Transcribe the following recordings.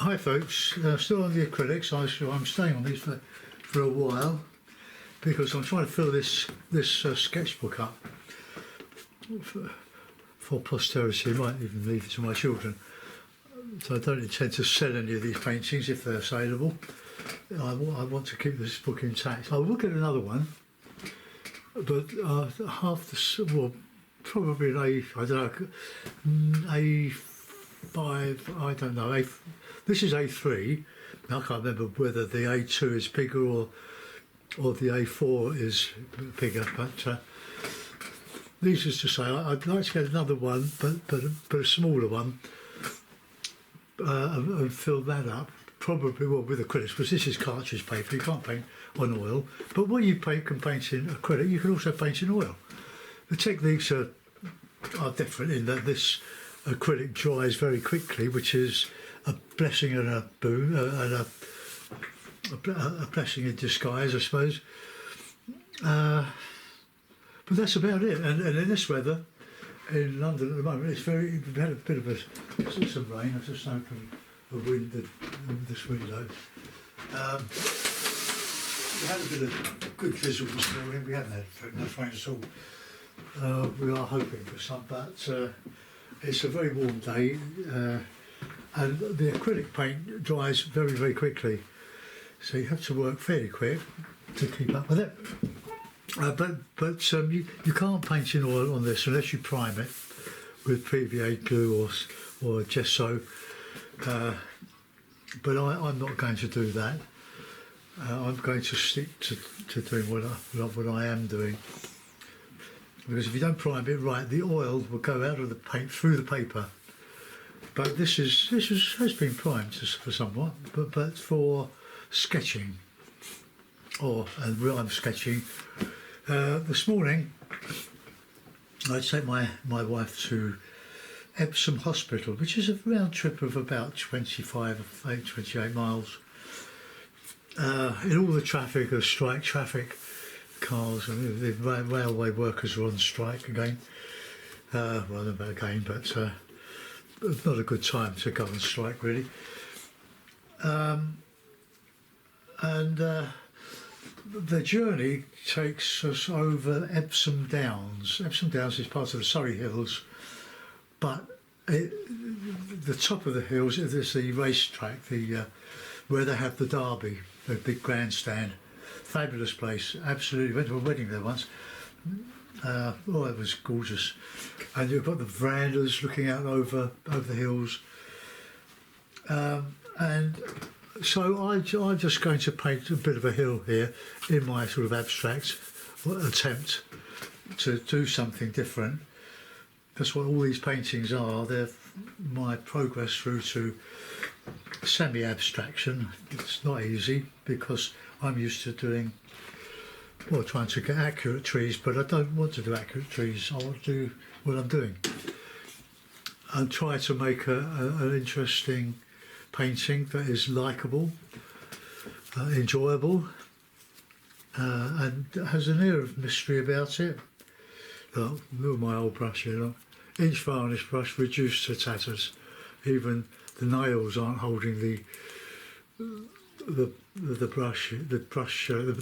Hi folks, still on the acrylics. I'm staying on these for a while because I'm trying to fill this sketchbook up for posterity. I might even leave it to my children. So I don't intend to sell any of these paintings if they're saleable. I want to keep this book intact. I will get another one, but probably an A5, I don't know. This is A3. I can't remember whether the A2 is bigger or the A4 is bigger, but needless to say, I'd like to get another one, but a smaller one, and fill that up. Probably with acrylics, because this is cartridge paper. You can't paint on oil, but what you can paint in acrylic, you can also paint in oil. The techniques are different in that this acrylic dries very quickly, which is a blessing and a boon, and a blessing in disguise, I suppose. But that's about it. And in this weather, in London at the moment, we've had a bit of some rain. I've just opened this window. We had a bit of good drizzle this morning. We haven't had enough rain at all. We are hoping for some, but it's a very warm day, and the acrylic paint dries very, very quickly, so you have to work fairly quick to keep up with it. But you can't paint in oil on this unless you prime it with PVA glue or gesso. But I'm not going to do that. I'm going to stick to doing what I am doing. Because if you don't prime it right, the oil will go out of the paint through the paper. But this has been primed for somewhat, but for sketching, and I'm sketching. This morning, I take my wife to Epsom Hospital, which is a round trip of about 28 miles. In all the traffic, the strike traffic, cars, and the railway workers are on strike again. Well, not again, but not a good time to go on strike, really. The journey takes us over Epsom Downs. Epsom Downs is part of the Surrey Hills, but the top of the hills is the racetrack, where they have the Derby, the big grandstand. Fabulous place, absolutely. Went to a wedding there once. It was gorgeous. And you've got the verandas looking out over the hills. And so I'm just going to paint a bit of a hill here in my sort of abstract attempt to do something different. That's what all these paintings are. They're my progress through to semi-abstraction. It's not easy because I'm used to trying to get accurate trees, but I don't want to do accurate trees. I want to do what I'm doing and try to make an interesting painting that is likeable, enjoyable, and has an air of mystery about it. Look at my old brush here, look. Inch varnish brush reduced to tatters. Even the nails aren't holding the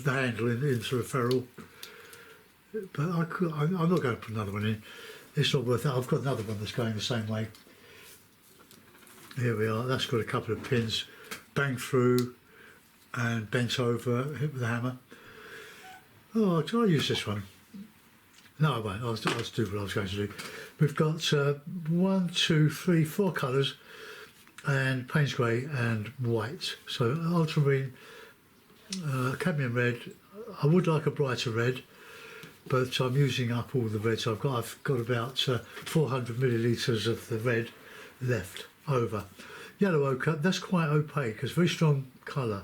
handle into a ferrule. But I'm not going to put another one in. It's not worth it. I've got another one that's going the same way. Here we are. That's got a couple of pins banged through and bent over, hit with a hammer. Oh, I'll use this one. No, I won't. I'll do what I was going to do. We've got 1, 2, 3, 4 colours, and Payne's grey and white. So ultramarine, cadmium red. I would like a brighter red, but I'm using up all the reds I've got. I've got about 400 millilitres of the red left over. Yellow ochre, that's quite opaque. It's a very strong colour.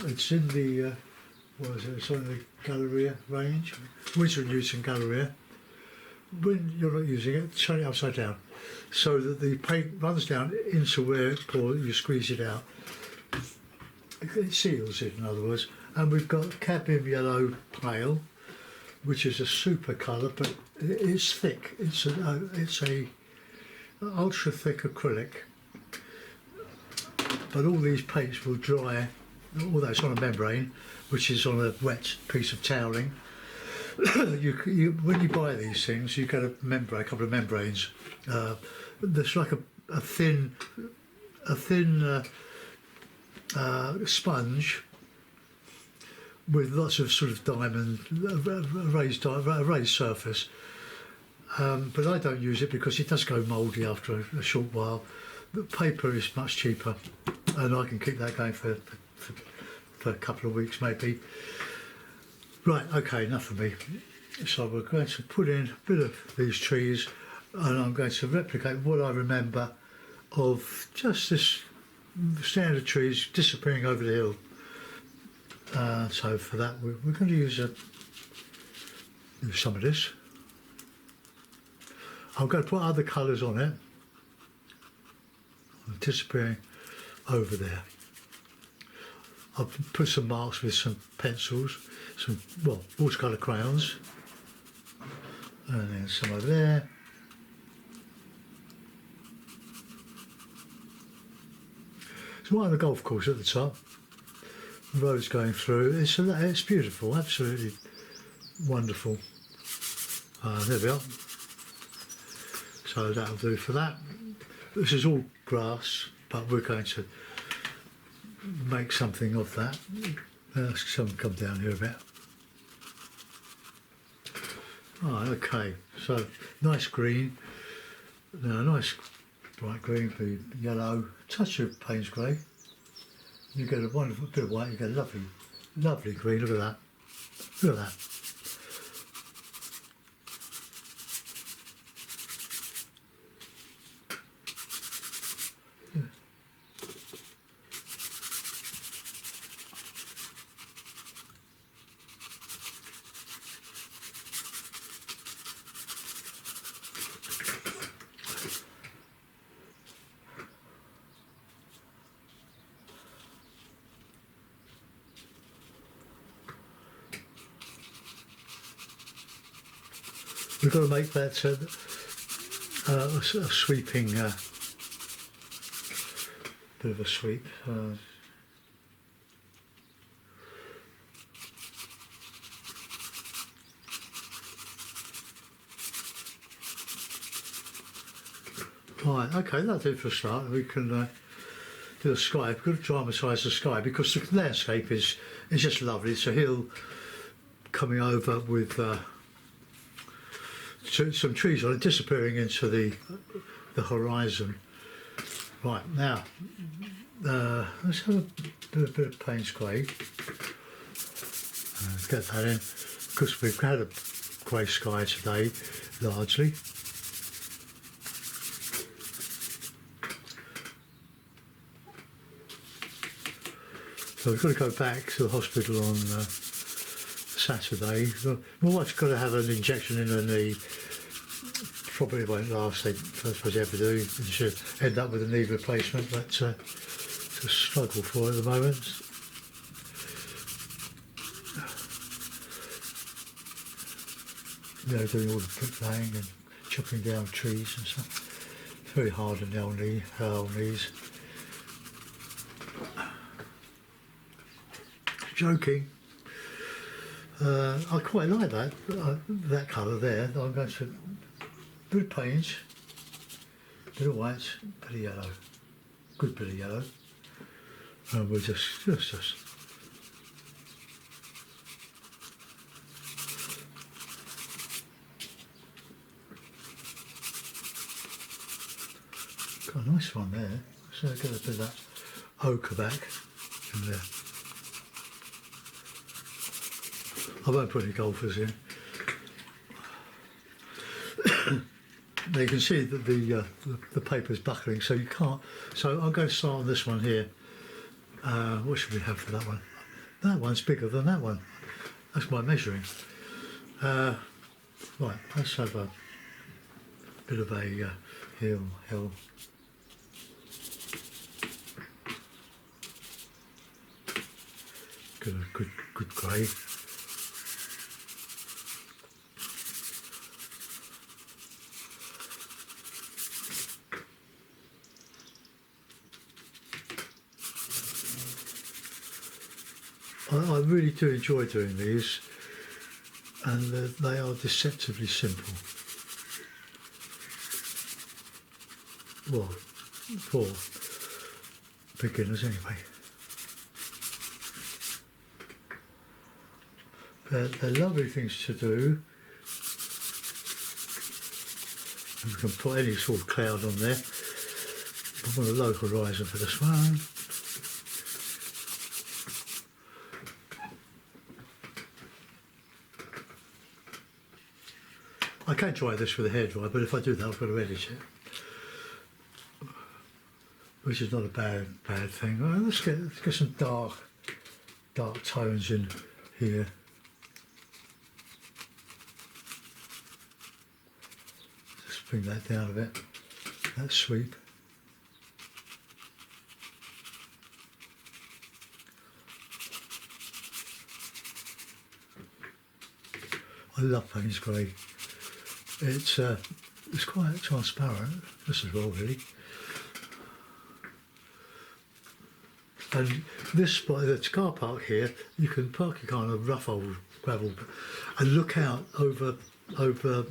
It's in the it's on the Galleria range, Winsor & Newton Galleria. When you're not using it, turn it upside down so that the paint runs down into where it pours. You squeeze it out. It seals it, in other words. And we've got cadmium yellow pale, which is a super colour, but it's thick. It's a ultra thick acrylic. but all these paints will dry, although it's on a membrane, which is on a wet piece of toweling. When you buy these things, you get a membrane, a couple of membranes. There's like a thin sponge with lots of sort of diamond raised surface. But I don't use it because it does go mouldy after a short while. But paper is much cheaper, and I can keep that going for a couple of weeks maybe. Right, okay, enough of me. So we're going to put in a bit of these trees, and I'm going to replicate what I remember of just this stand of trees disappearing over the hill. So for that we're going to use some of this. I'm going to put other colours on it. Disappearing over there. I'll put some marks with some pencils, some watercolour crayons, and then some over there. It's right on the golf course at the top. The road's going through. It's beautiful, absolutely wonderful. There we are. So that'll do for that. This is all grass, but we're going to make something of that. Some come down here a bit. Right, okay, so nice green, now nice bright green, the yellow, touch of Payne's grey. You get a wonderful bit of white, you get a lovely, lovely green. Look at that. Look at that. We've got to make that a sweeping, bit of a sweep. Right, okay, that'll do for a start. We can do the sky. We've got to dramatise the sky because the landscape is just lovely. It's a hill coming over with some trees on it disappearing into the horizon. Right, now let's have a bit of Payne's grey. Get that in because we've had a grey sky today largely. So we've got to go back to the hospital on Saturday. My wife's got to have an injection in her knee. Probably won't last, they suppose ever do, and she'll end up with a knee replacement, but it's a struggle for her at the moment. You know, doing all the bricklaying and chopping down trees and stuff. It's very hard on her old knees. Joking. I quite like that colour there. I'm going to bit of Payne's, bit of white, bit of yellow, good bit of yellow, and we'll just got a nice one there. So get a bit of that ochre back in there. I won't put any golfers in. Now you can see that the paper's buckling, so you can't. So I'm going to start on this one here. What should we have for that one? That one's bigger than that one. That's my measuring. Right, let's have a bit of a hill. Get a good grey. I really do enjoy doing these, and they are deceptively simple. Well, for beginners anyway. They're lovely things to do. You can put any sort of cloud on there. I want a low horizon for this one. I can dry this with a hairdryer, but if I do that, I've got to edit it, which is not a bad thing. Well, let's get some dark tones in here. Just bring that down a bit. That sweep. I love Payne's grey. It's quite transparent, this as well, really. And this spot, the car park here, you can park your car on a rough old gravel and look out over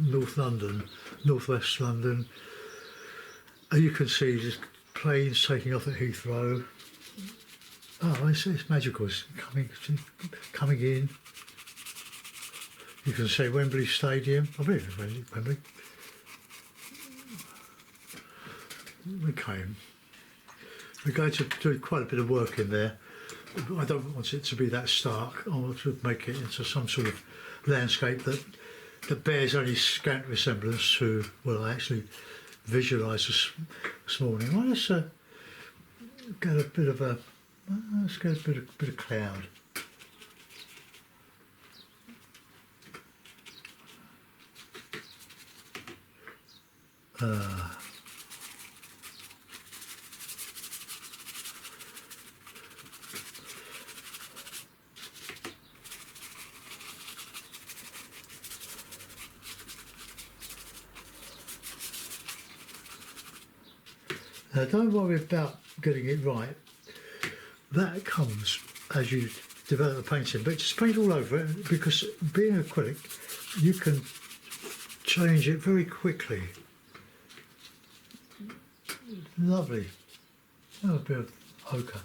North London, northwest London, and you can see just planes taking off at Heathrow. Oh, it's magical. It's coming in. You can see Wembley Stadium. I believe it's Wembley. Okay. We're going to do quite a bit of work in there. I don't want it to be that stark. I want to make it into some sort of landscape that bears only scant resemblance to what I actually visualised this morning. Well, let's get a bit of cloud. Now don't worry about getting it right. That comes as you develop the painting, but just paint all over it, because being acrylic, you can change it very quickly. Lovely. Oh, a bit of ochre.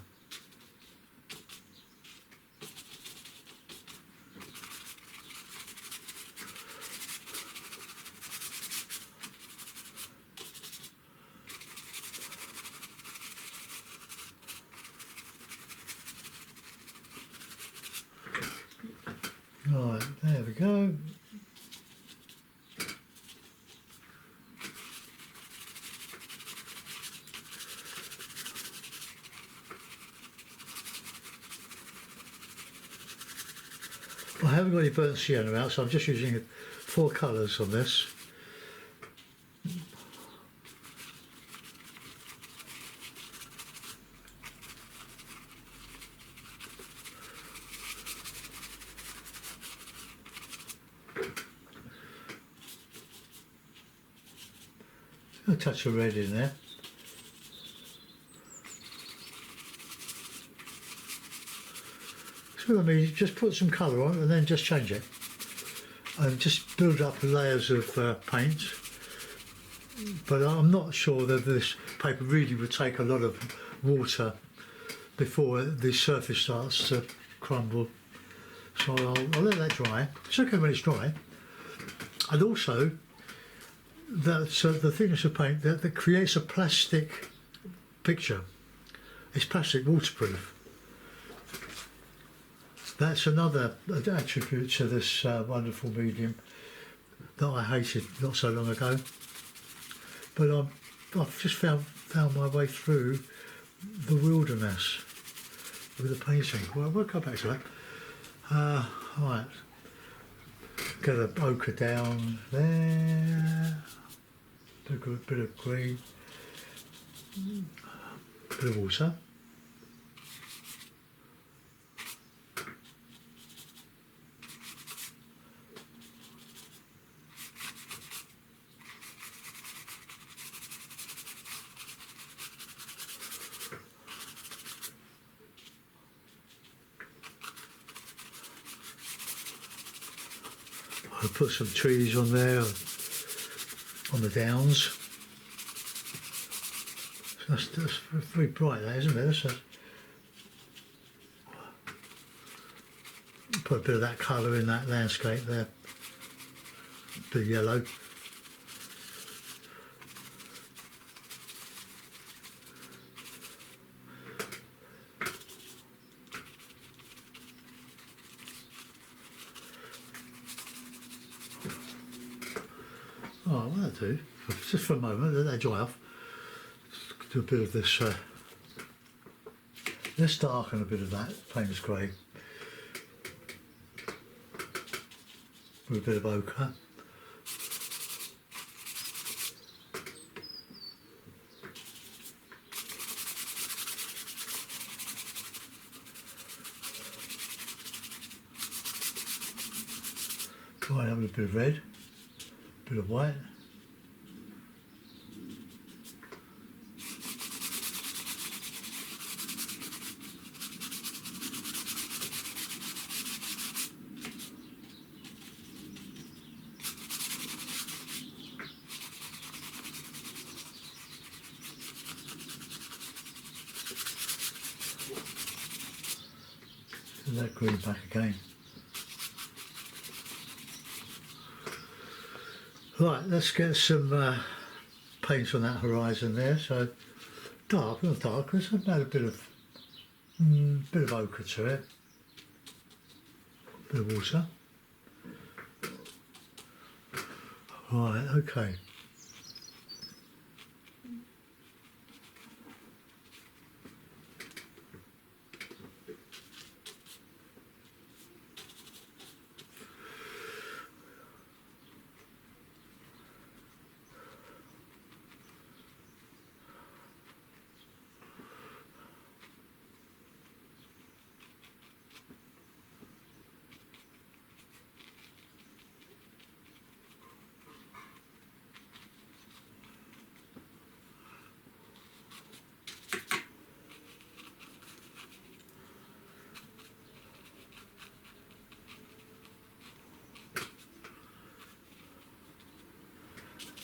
Right, there we go. I haven't got any burnt sienna out, so I'm just using 4 colours on this. A touch of red in there. So I mean, just put some colour on and then just change it. And just build up layers of paint. But I'm not sure that this paper really would take a lot of water before the surface starts to crumble. So I'll let that dry. It's okay when it's dry. And also, that's the thickness of paint that creates a plastic picture. It's plastic waterproof. That's another attribute to this wonderful medium that I hated not so long ago. But I've just found my way through the wilderness with the painting. Well, we'll come back to that. Right, get a ochre down there. A good bit of green, bit of water. I put some trees on there on the downs. That's very bright, that, isn't it? Put a bit of that colour in that landscape there. A bit of yellow. Oh, well, that'll do. Just for a moment, let that dry off. Do a bit of this. Let's darken a bit of that Payne's grey with a bit of ochre. Right, have a bit of red, a bit of white. And that green back again. Right, let's get some paint on that horizon there. So dark, not dark. Let's add a bit of ochre to it. A bit of water. Right, okay.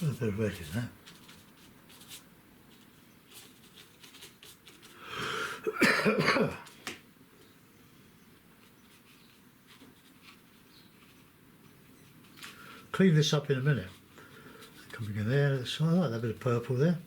A bit of red in that. Clean this up in a minute. Coming in there, I like that bit of purple there.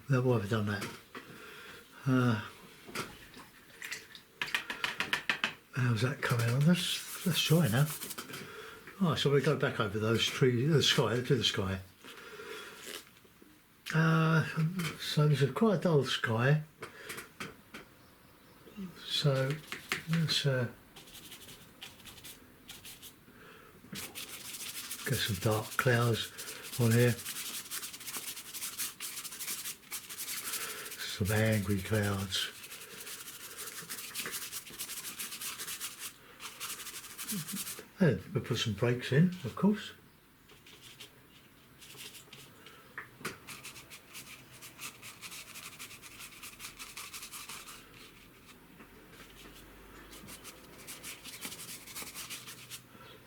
Why have I done that? How's that coming on? That's dry now. Right, so we go back over those trees, the sky, to the sky. So there's quite a dull sky. So let's get some dark clouds on here. Some angry clouds. And we'll put some breaks in, of course.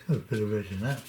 Got a bit of red in that.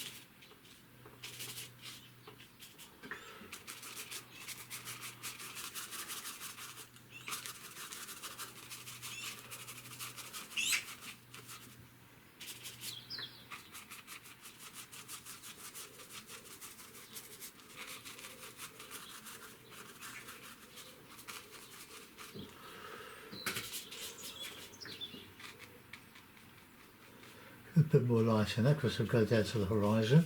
bit more light in that because it'll go down to the horizon.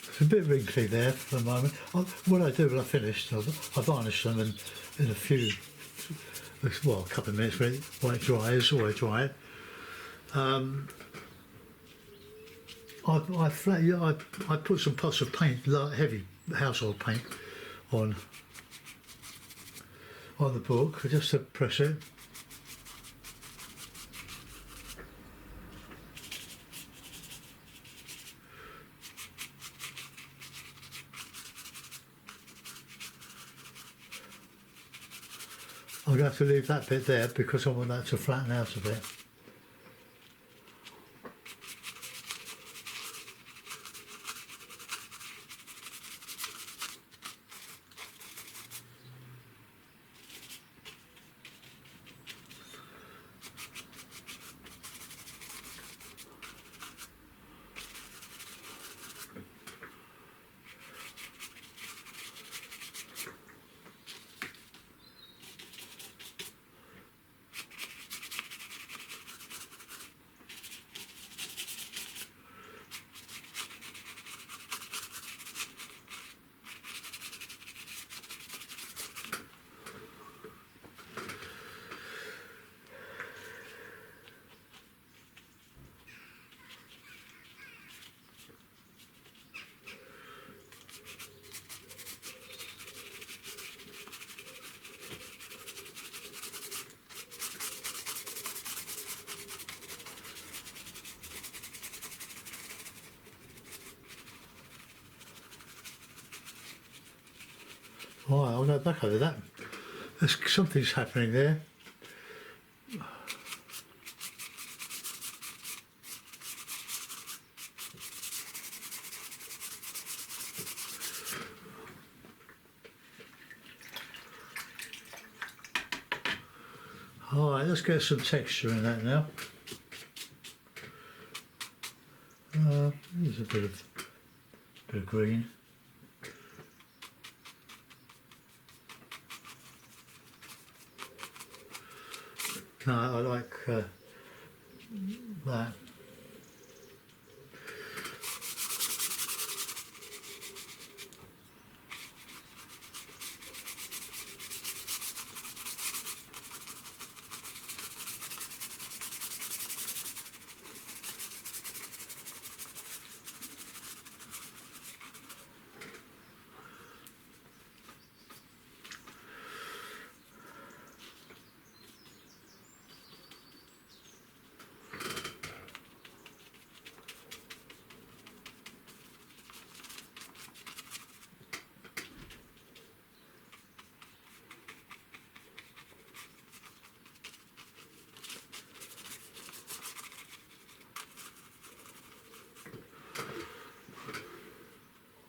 It's a bit wrinkly there for the moment. What I do when I finish, I varnish them and in a few, well, a couple of minutes while it dries, or I dry it. I put some pots of paint, like heavy household paint, on the book just to press it. I'm going to have to leave that bit there because I want that to flatten out a bit. Right, I'll go back over that. Something's happening there. Alright, let's get some texture in that now. There's a bit of green. No, I like that.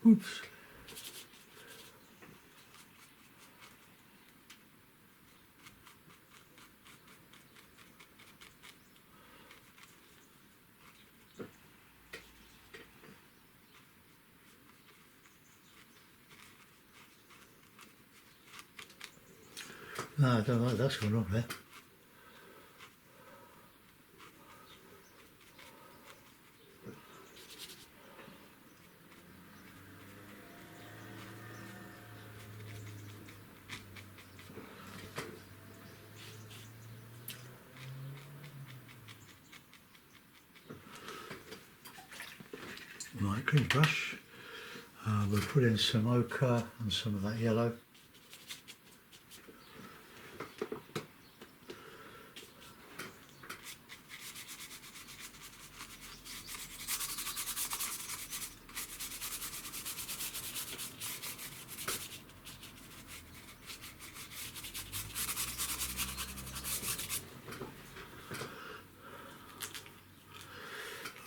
Oops. No, I don't like that's going on there. Right, clean brush. We'll put in some ochre and some of that yellow.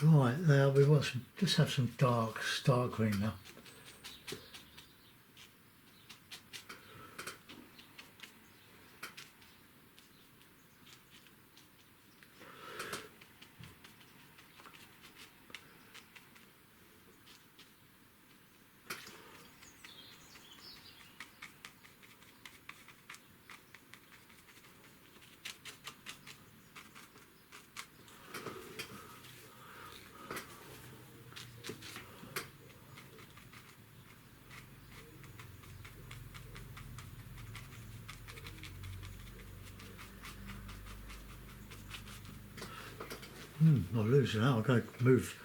Right, now we want some, just have some dark green now. Not losing that. I'm going to move,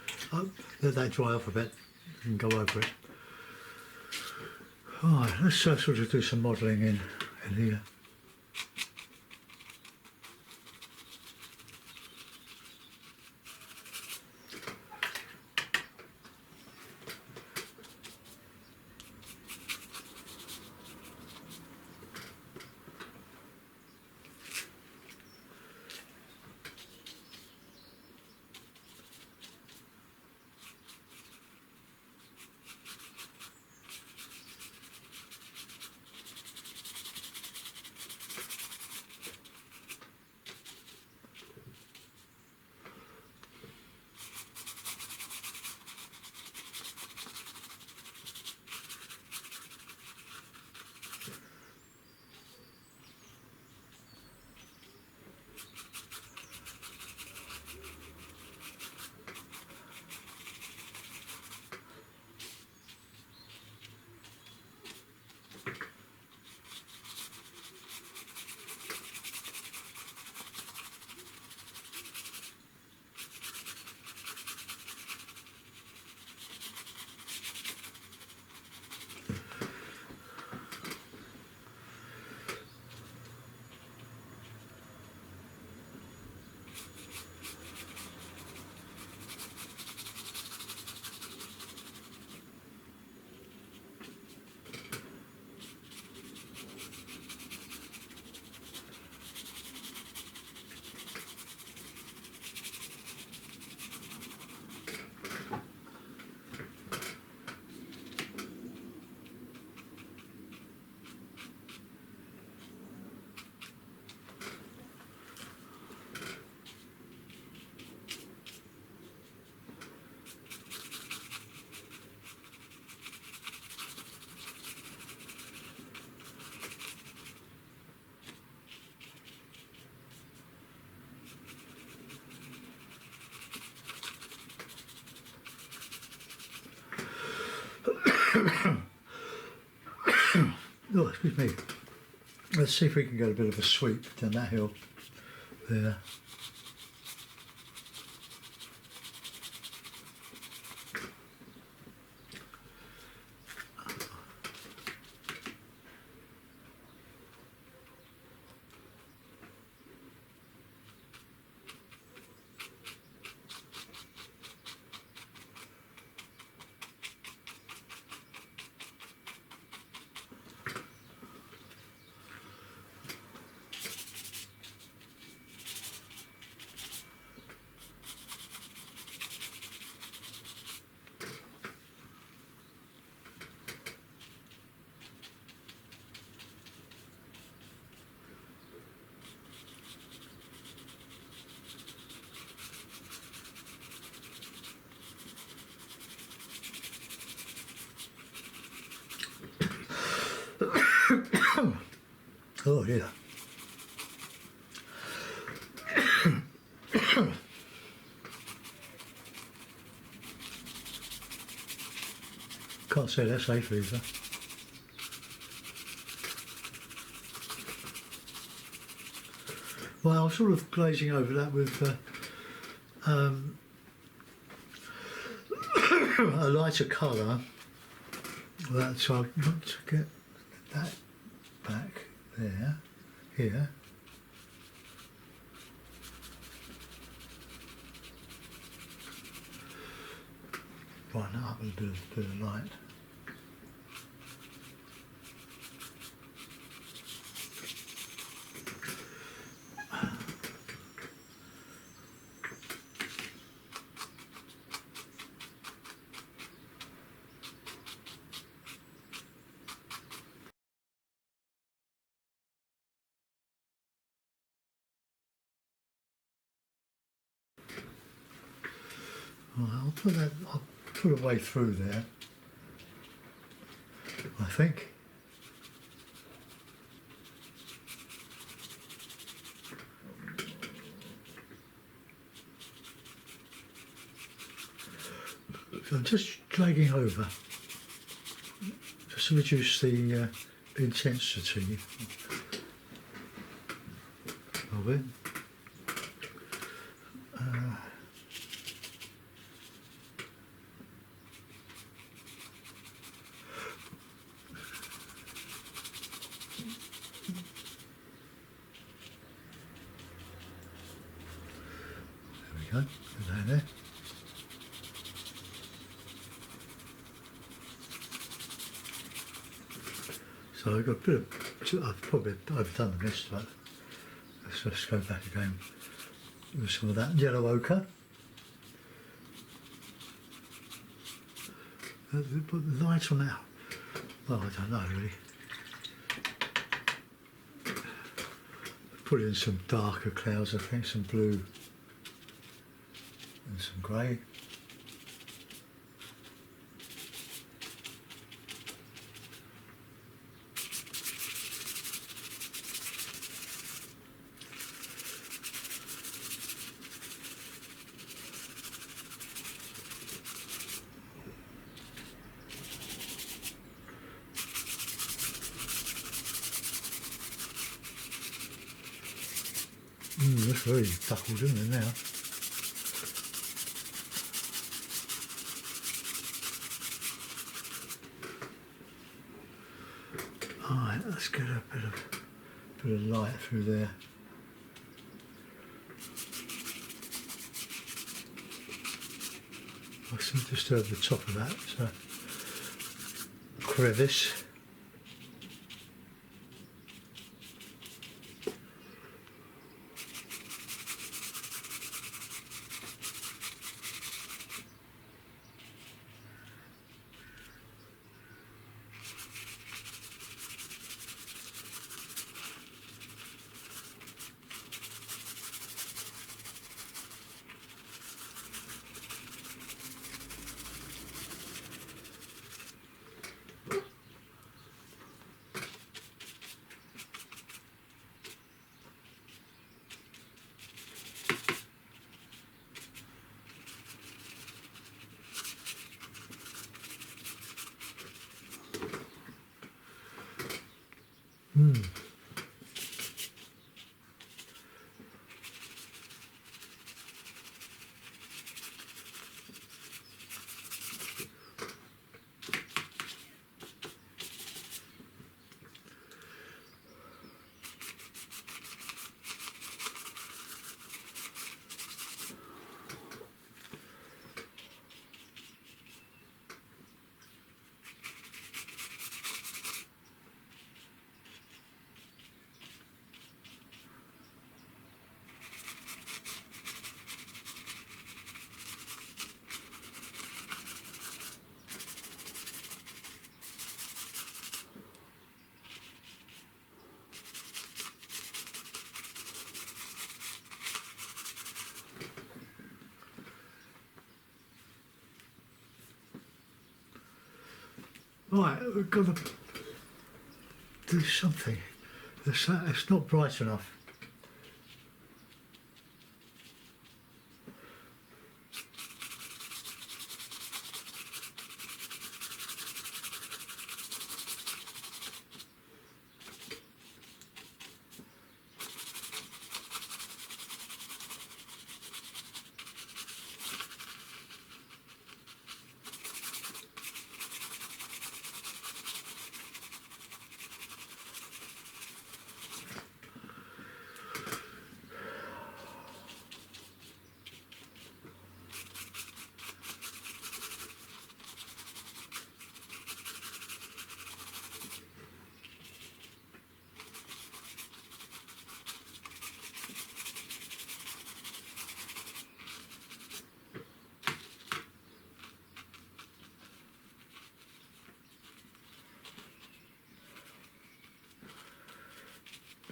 let that dry off a bit and go over it. Alright, let's sort of do some modelling in here. Oh, excuse me. Let's see if we can get a bit of a sweep down that hill there. Oh yeah. Can't say that's safe either. Well, I'm sort of glazing over that with a lighter colour. So I want to get that back there, here. Brighten it up a bit of light. I'll put a way through there, I think. So I'm just dragging over, just to reduce the intensity of it. go, down there. So I've got a bit of, I've probably overdone the mist, but let's just go back again with some of that yellow ochre. But the light on that, well, I don't know really. Put in some darker clouds, I think, some blue and some grey. That's really buckled in there now. Alright, let's get a bit of light through there. I seem to disturb the top of that, so crevice. Right, we've got to do something. It's not bright enough.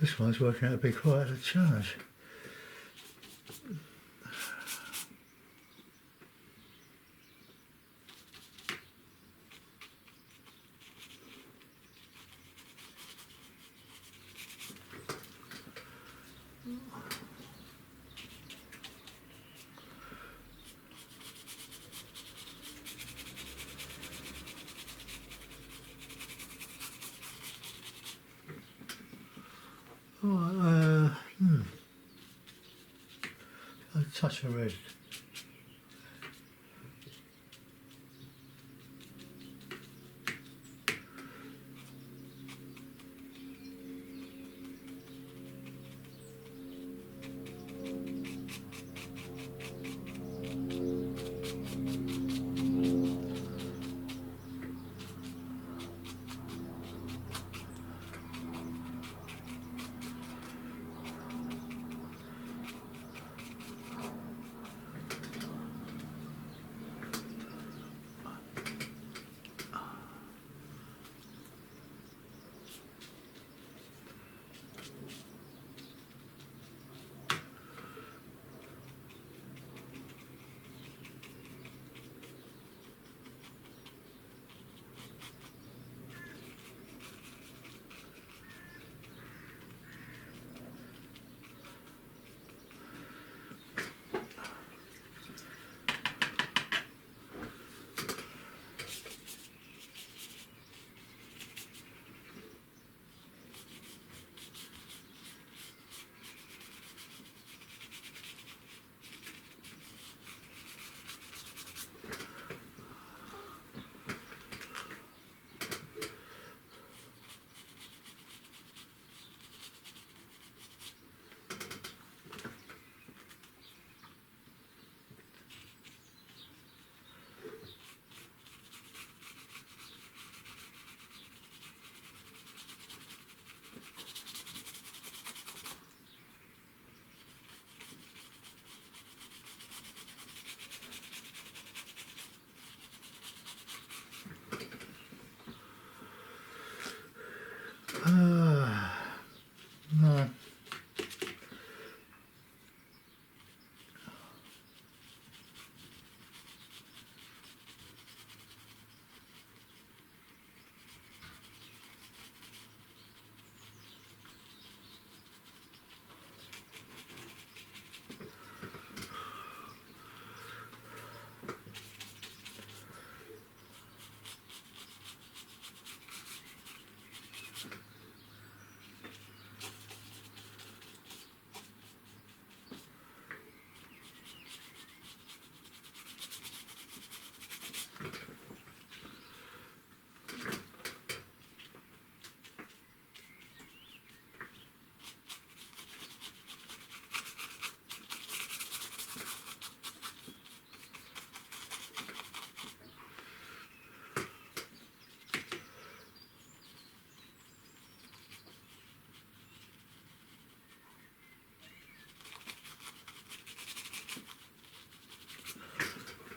This one's working out to be quite a charge. A touch of red.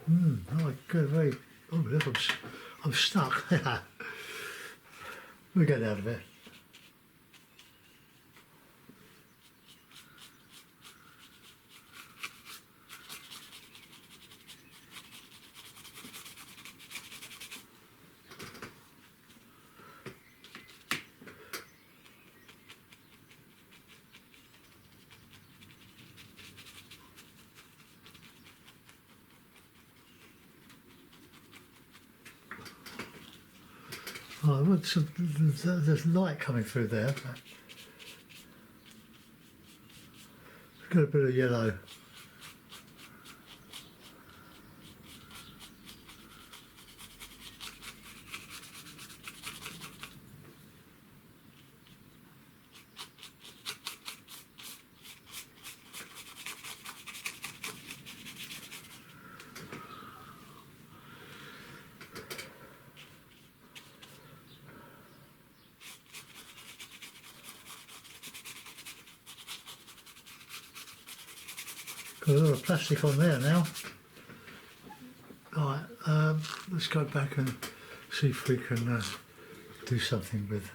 Oh, good, very. Oh, look, I'm stuck. We'll get out of it. Oh, I want some, there's light coming through there. Got a bit of yellow. Got a lot of plastic on there now. Right, let's go back and see if we can do something with.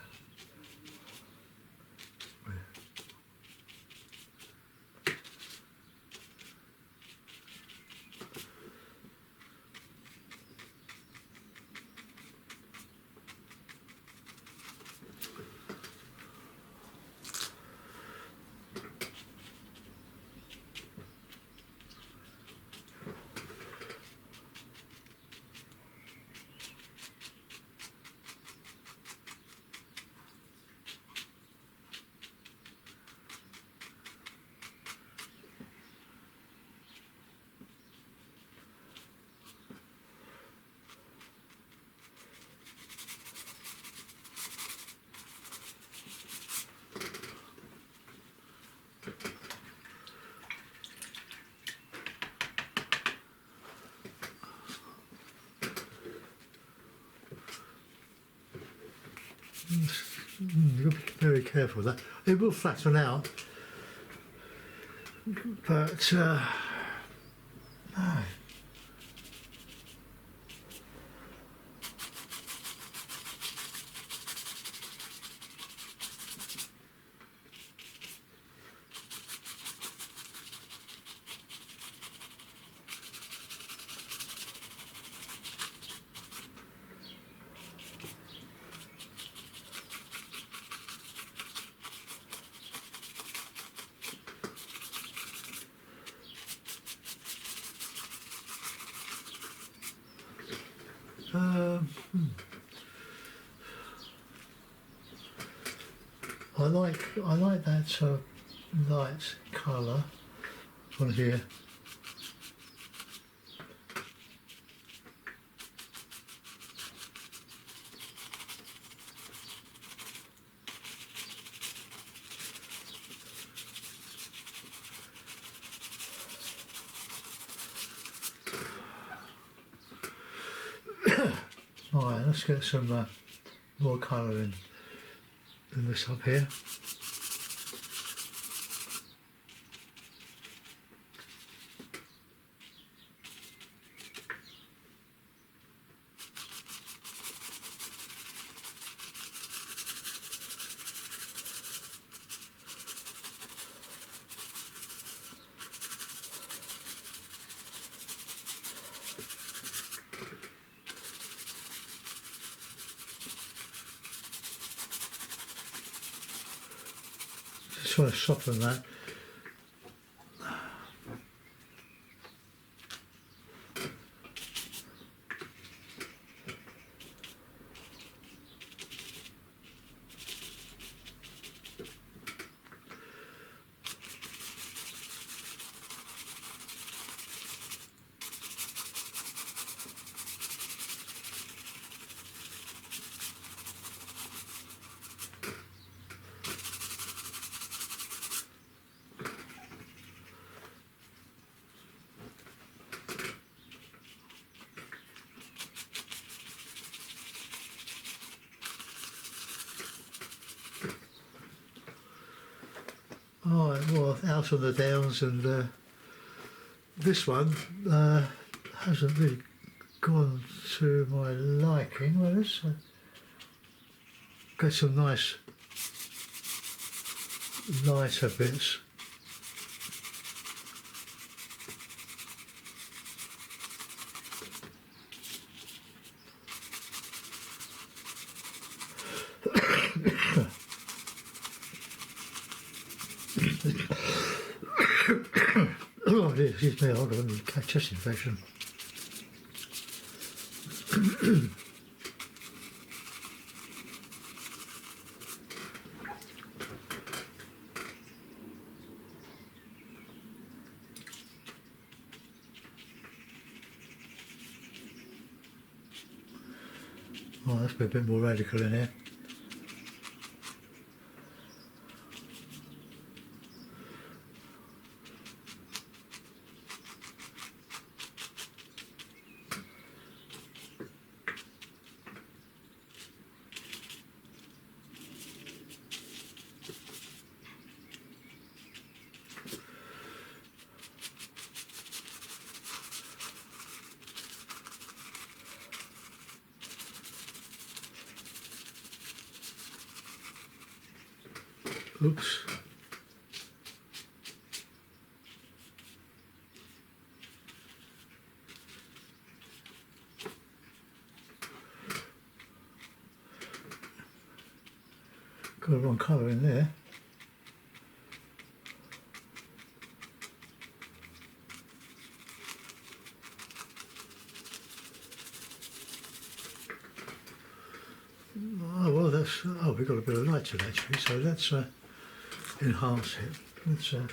You've got to be very careful with that. It will flatten out, but no. I like that light colour on here. Alright, let's get some more colour in this up here. Just want to soften that. Alright, well, out on the downs, and this one hasn't really gone to my liking. Well, let's get some nice lighter bits. Oh dear, excuse me, I've got a chest infection. Oh, that's a bit more radical in here. Oops. Got the wrong colour in there. Oh well, that's we've got a bit of light to it actually, so let's enhance it. Let's oh,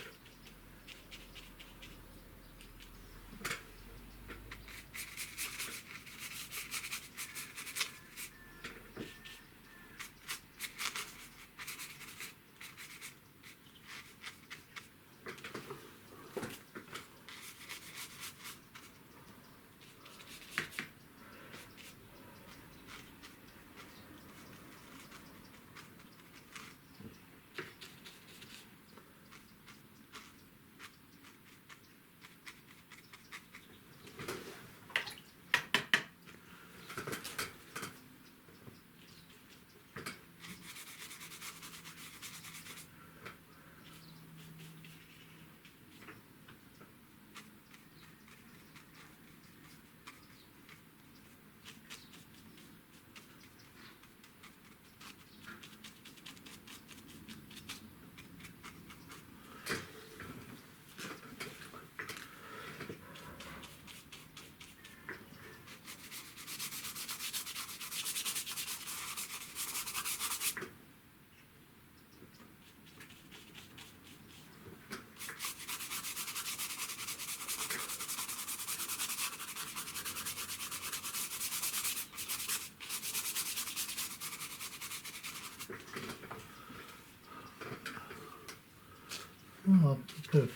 a bit of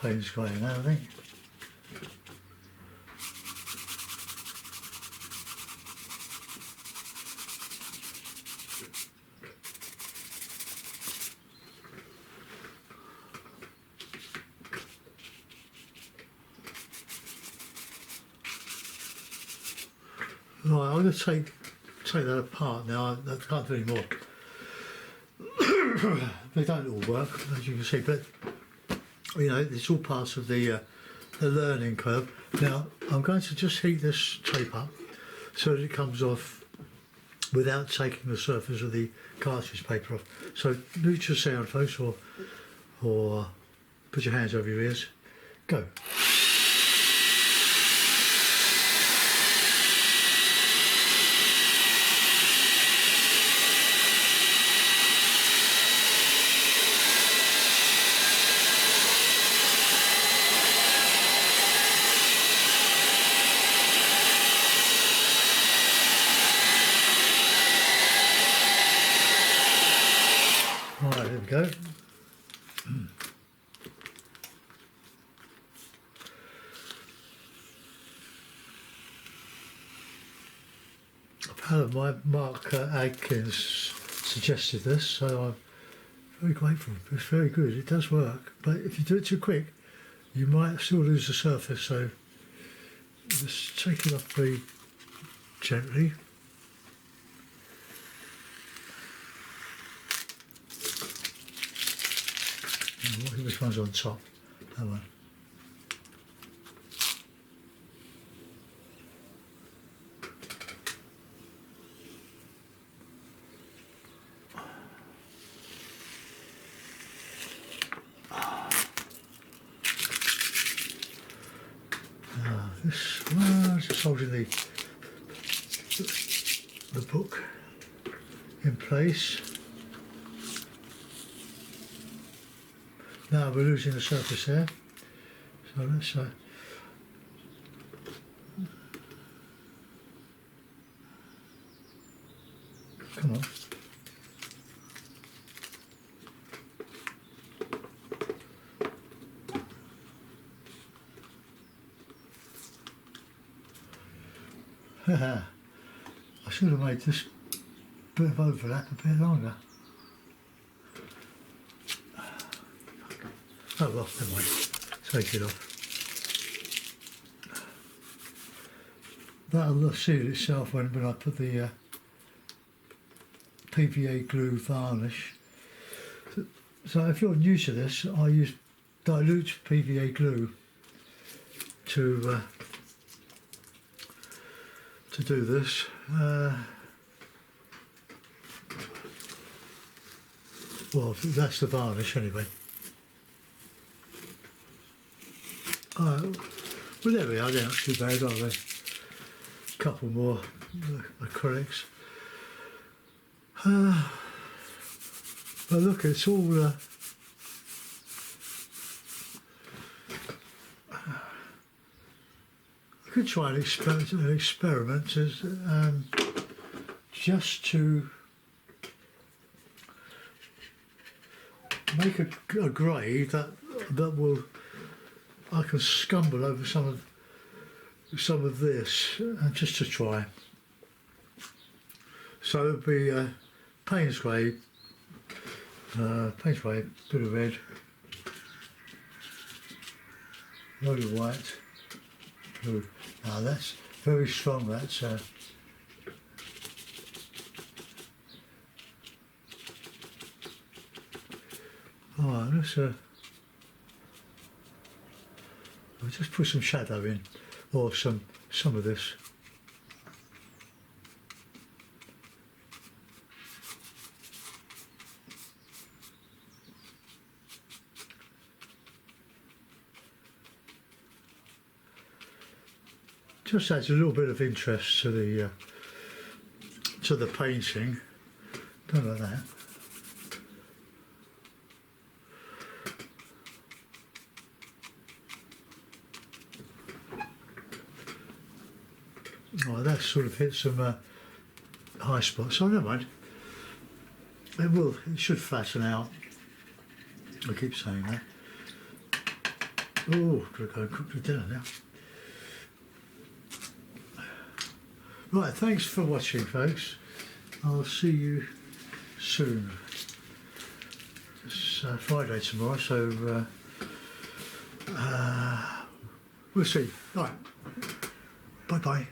paint's going now, I think. Right, I'm going to take that apart now. I can't do any more. They don't all work, as you can see, but you know, it's all parts of the learning curve. Now, I'm going to just heat this tape up so that it comes off without taking the surface of the cartridge paper off. So, mute your sound, folks, or put your hands over your ears. Go. Right, there we go. Mark Adkins suggested this, so I'm very grateful. It's very good. It does work, but if you do it too quick, you might still lose the surface. So Just take it off very gently. Which one's on top? That one. This just holding the book in place. Now we're losing the surface there, so let's come on. I should have made this bit of overlap a bit longer. Oh well, never mind. Take it off. That'll seal itself when I put the PVA glue varnish. So if you're new to this, I use dilute PVA glue to do this. Well, that's the varnish anyway. Well, there we are. They're not too bad, are they? A couple more acrylics. But look, it's all. I could try an experiment as just to make a grey that will. I can scumble over some of this, just to try. So it'll be Payne's grey, bit of red, load of white, blue. Now that's very strong. That's oh, let's I'll just put some shadow in, or some of this. Just adds a little bit of interest to the painting. Don't like that. Oh, that sort of hit some high spots. So never mind. It should flatten out. I keep saying that. Oh, gotta go and cook the dinner now. Right, thanks for watching, folks. I'll see you soon. It's Friday tomorrow, so we'll see. Right, bye-bye.